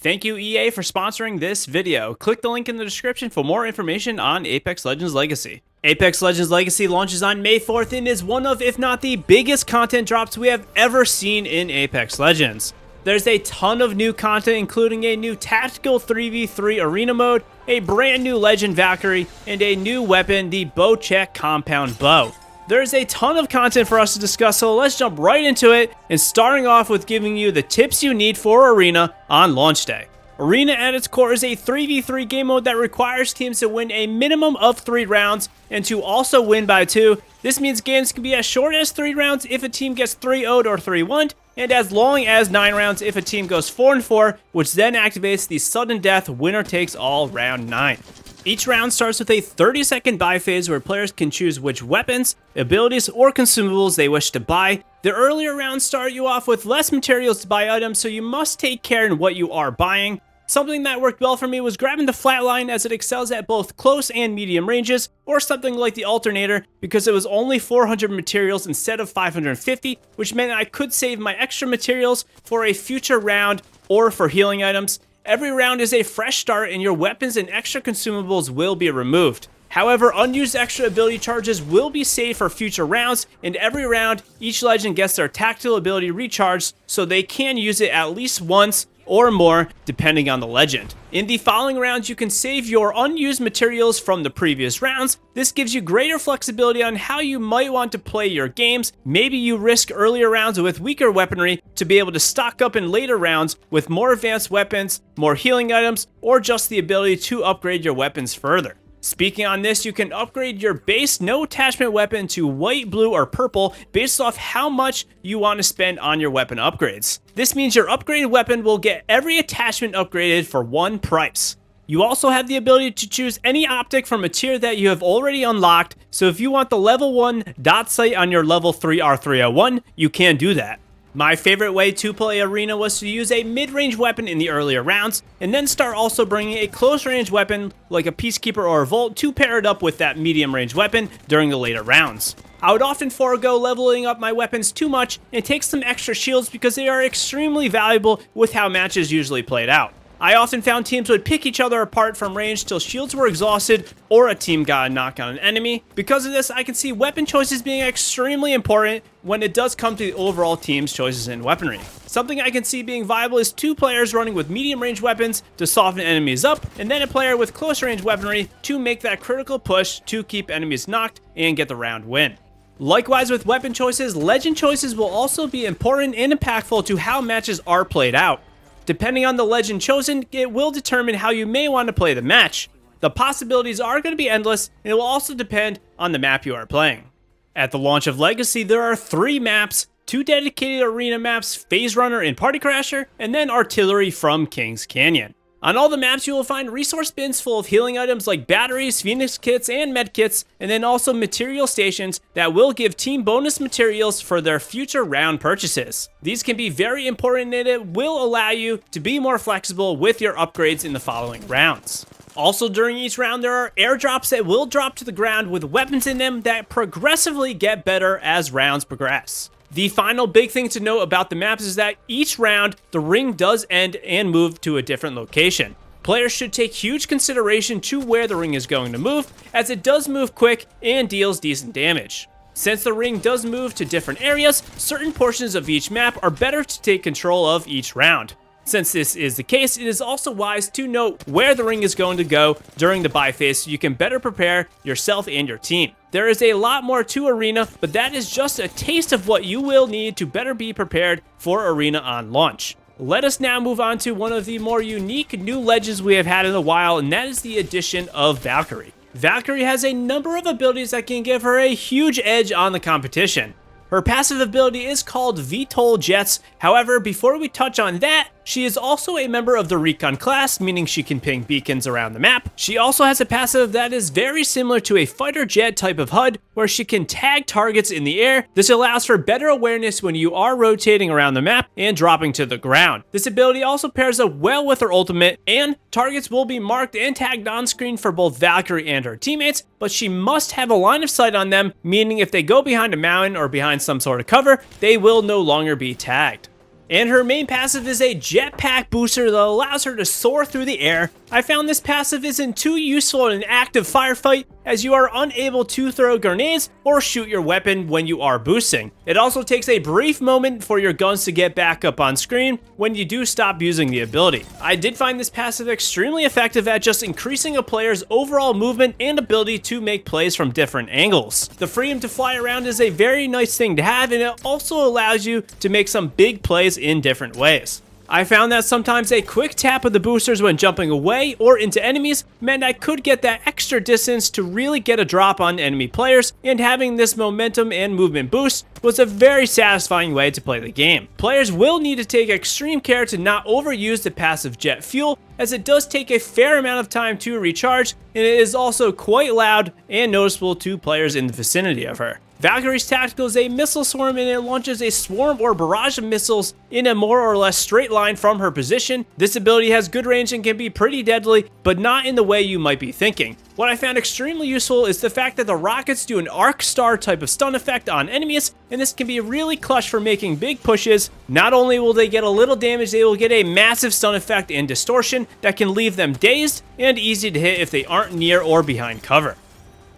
Thank you, EA, for sponsoring this video. Click the link in the description for more information on Apex Legends Legacy. Apex Legends Legacy launches on May 4th and is one of, if not the biggest content drops we have ever seen in Apex Legends. There's a ton of new content, including a new tactical 3v3 arena mode, a brand new Legend Valkyrie, and a new weapon, the Bocek Compound Bow. There's a ton of content for us to discuss, so let's jump right into it, and starting off with giving you the tips you need for Arena on launch day. Arena at its core is a 3v3 game mode that requires teams to win a minimum of 3 rounds and to also win by 2. This means games can be as short as 3 rounds if a team gets 3-0'd or 3-1'd, and as long as 9 rounds if a team goes 4-4, which then activates the sudden death winner takes all round 9. Each round starts with a 30-second buy phase where players can choose which weapons, abilities, or consumables they wish to buy. The earlier rounds start you off with less materials to buy items, so you must take care in what you are buying. Something that worked well for me was grabbing the flatline, as it excels at both close and medium ranges, or something like the alternator because it was only 400 materials instead of 550, which meant I could save my extra materials for a future round or for healing items. Every round is a fresh start and your weapons and extra consumables will be removed. However, unused extra ability charges will be saved for future rounds, and every round, each legend gets their tactical ability recharged, so they can use it at least once or more, depending on the legend. In the following rounds, you can save your unused materials from the previous rounds. This gives you greater flexibility on how you might want to play your games. Maybe you risk earlier rounds with weaker weaponry to be able to stock up in later rounds with more advanced weapons, more healing items, or just the ability to upgrade your weapons further. Speaking on this, you can upgrade your base no attachment weapon to white, blue, or purple based off how much you want to spend on your weapon upgrades. This means your upgraded weapon will get every attachment upgraded for one price. You also have the ability to choose any optic from a tier that you have already unlocked, so if you want the level 1 dot sight on your level 3 R301, you can do that. My favorite way to play Arena was to use a mid-range weapon in the earlier rounds, and then start also bringing a close-range weapon like a Peacekeeper or a Volt to pair it up with that medium-range weapon during the later rounds. I would often forego leveling up my weapons too much and take some extra shields because they are extremely valuable with how matches usually played out. I often found teams would pick each other apart from range till shields were exhausted or a team got a knock on an enemy. Because of this, I can see weapon choices being extremely important when it does come to the overall team's choices in weaponry. Something I can see being viable is 2 players running with medium range weapons to soften enemies up, and then a player with close range weaponry to make that critical push to keep enemies knocked and get the round win. Likewise with weapon choices, legend choices will also be important and impactful to how matches are played out. Depending on the legend chosen, it will determine how you may want to play the match. The possibilities are going to be endless, and it will also depend on the map you are playing. At the launch of Legacy, there are 3 maps, 2 dedicated arena maps, Phase Runner and Party Crasher, and then Artillery from Kings Canyon. On all the maps, you will find resource bins full of healing items like batteries, Phoenix kits, and med kits, and then also material stations that will give team bonus materials for their future round purchases. These can be very important, and it will allow you to be more flexible with your upgrades in the following rounds. Also, during each round, there are airdrops that will drop to the ground with weapons in them that progressively get better as rounds progress. The final big thing to note about the maps is that each round, the ring does end and move to a different location. Players should take huge consideration to where the ring is going to move, as it does move quick and deals decent damage. Since the ring does move to different areas, certain portions of each map are better to take control of each round. Since this is the case, it is also wise to note where the ring is going to go during the buy phase so you can better prepare yourself and your team. There is a lot more to Arena, but that is just a taste of what you will need to better be prepared for Arena on launch. Let us now move on to one of the more unique new legends we have had in a while, and that is the addition of Valkyrie. Valkyrie has a number of abilities that can give her a huge edge on the competition. Her passive ability is called VTOL Jets. However, before we touch on that, she is also a member of the Recon class, meaning she can ping beacons around the map. She also has a passive that is very similar to a fighter jet type of HUD, where she can tag targets in the air. This allows for better awareness when you are rotating around the map and dropping to the ground. This ability also pairs up well with her ultimate, and targets will be marked and tagged on screen for both Valkyrie and her teammates, but she must have a line of sight on them, meaning if they go behind a mountain or behind some sort of cover, they will no longer be tagged. And her main passive is a jetpack booster that allows her to soar through the air. I found this passive isn't too useful in an active firefight, as you are unable to throw grenades or shoot your weapon when you are boosting. It also takes a brief moment for your guns to get back up on screen when you do stop using the ability. I did find this passive extremely effective at just increasing a player's overall movement and ability to make plays from different angles. The freedom to fly around is a very nice thing to have, and it also allows you to make some big plays in different ways. I found that sometimes a quick tap of the boosters when jumping away or into enemies meant I could get that extra distance to really get a drop on enemy players, and having this momentum and movement boost was a very satisfying way to play the game. Players will need to take extreme care to not overuse the passive jet fuel, as it does take a fair amount of time to recharge, and it is also quite loud and noticeable to players in the vicinity of her. Valkyrie's tactical is a missile swarm, and it launches a swarm or barrage of missiles in a more or less straight line from her position. This ability has good range and can be pretty deadly, but not in the way you might be thinking. What I found extremely useful is the fact that the rockets do an arc star type of stun effect on enemies, and this can be really clutch for making big pushes. Not only will they get a little damage, they will get a massive stun effect and distortion that can leave them dazed and easy to hit if they aren't near or behind cover.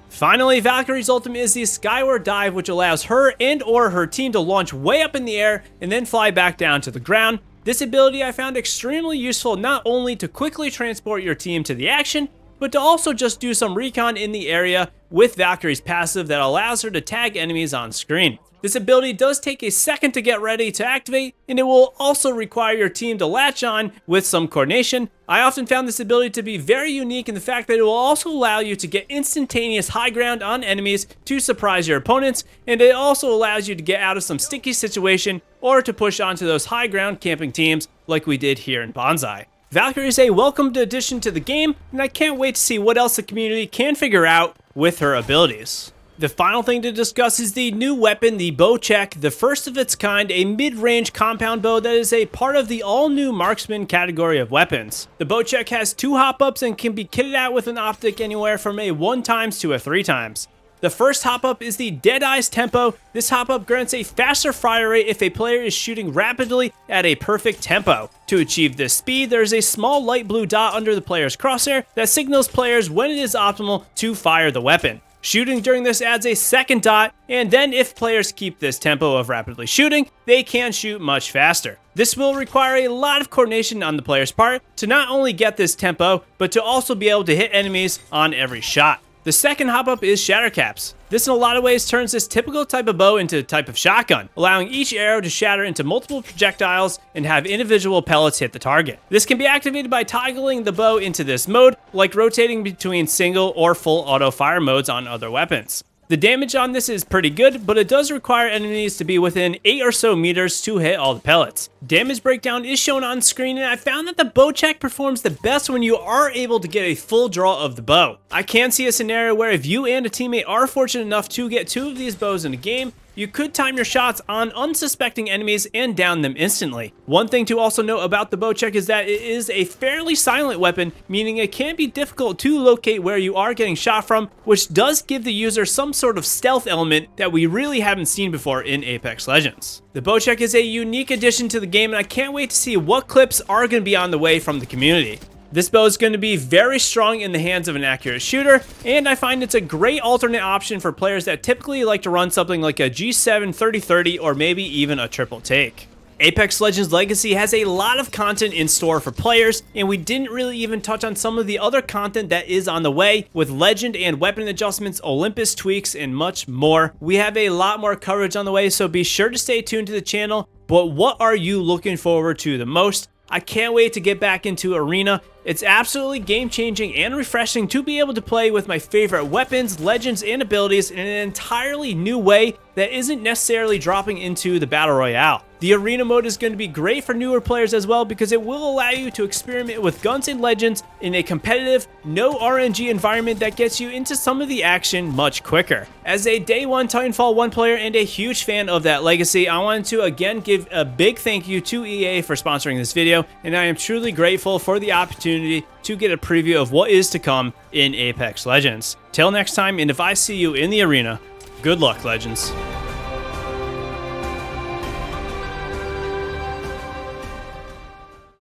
Finally, Valkyrie's ultimate is the Skyward Dive, which allows her and or her team to launch way up in the air and then fly back down to the ground. This ability I found extremely useful, not only to quickly transport your team to the action, but to also just do some recon in the area with Valkyrie's passive that allows her to tag enemies on screen. This ability does take a second to get ready to activate, and it will also require your team to latch on with some coordination. I often found this ability to be very unique in the fact that it will also allow you to get instantaneous high ground on enemies to surprise your opponents, and it also allows you to get out of some sticky situation or to push onto those high ground camping teams like we did here in Bonsai. Valkyrie is a welcomed addition to the game, and I can't wait to see what else the community can figure out with her abilities. The final thing to discuss is the new weapon, the Bocek, the first of its kind, a mid-range compound bow that is a part of the all-new marksman category of weapons. The Bocek has 2 hop-ups and can be kitted out with an optic anywhere from a 1x to a 3x. The first hop-up is the Deadeye's Tempo. This hop-up grants a faster fire rate if a player is shooting rapidly at a perfect tempo. To achieve this speed, there is a small light blue dot under the player's crosshair that signals players when it is optimal to fire the weapon. Shooting during this adds a second dot, and then if players keep this tempo of rapidly shooting, they can shoot much faster. This will require a lot of coordination on the player's part to not only get this tempo, but to also be able to hit enemies on every shot. The second hop-up is Shattercaps. This in a lot of ways turns this typical type of bow into a type of shotgun, allowing each arrow to shatter into multiple projectiles and have individual pellets hit the target. This can be activated by toggling the bow into this mode, like rotating between single or full auto fire modes on other weapons. The damage on this is pretty good, but it does require enemies to be within 8 or so meters to hit all the pellets. Damage breakdown is shown on screen, and I found that the Bocek performs the best when you are able to get a full draw of the bow. I can see a scenario where if you and a teammate are fortunate enough to get 2 of these bows in a game, you could time your shots on unsuspecting enemies and down them instantly. One thing to also note about the Bocek is that it is a fairly silent weapon, meaning it can be difficult to locate where you are getting shot from, which does give the user some sort of stealth element that we really haven't seen before in Apex Legends. The Bocek is a unique addition to the game, and I can't wait to see what clips are going to be on the way from the community. This bow is going to be very strong in the hands of an accurate shooter, and I find it's a great alternate option for players that typically like to run something like a G7 30-30 or maybe even a triple take. Apex Legends Legacy has a lot of content in store for players, and we didn't really even touch on some of the other content that is on the way, with legend and weapon adjustments, Olympus tweaks, and much more. We have a lot more coverage on the way, so be sure to stay tuned to the channel. But what are you looking forward to the most? I can't wait to get back into Arena. It's absolutely game-changing and refreshing to be able to play with my favorite weapons, legends, and abilities in an entirely new way that isn't necessarily dropping into the Battle Royale. The Arena mode is going to be great for newer players as well, because it will allow you to experiment with guns and legends in a competitive, no RNG environment that gets you into some of the action much quicker. As a Day 1 Titanfall 1 player and a huge fan of that legacy, I wanted to again give a big thank you to EA for sponsoring this video, and I am truly grateful for the opportunity to get a preview of what is to come in Apex Legends. Till next time, and if I see you in the arena, good luck, Legends.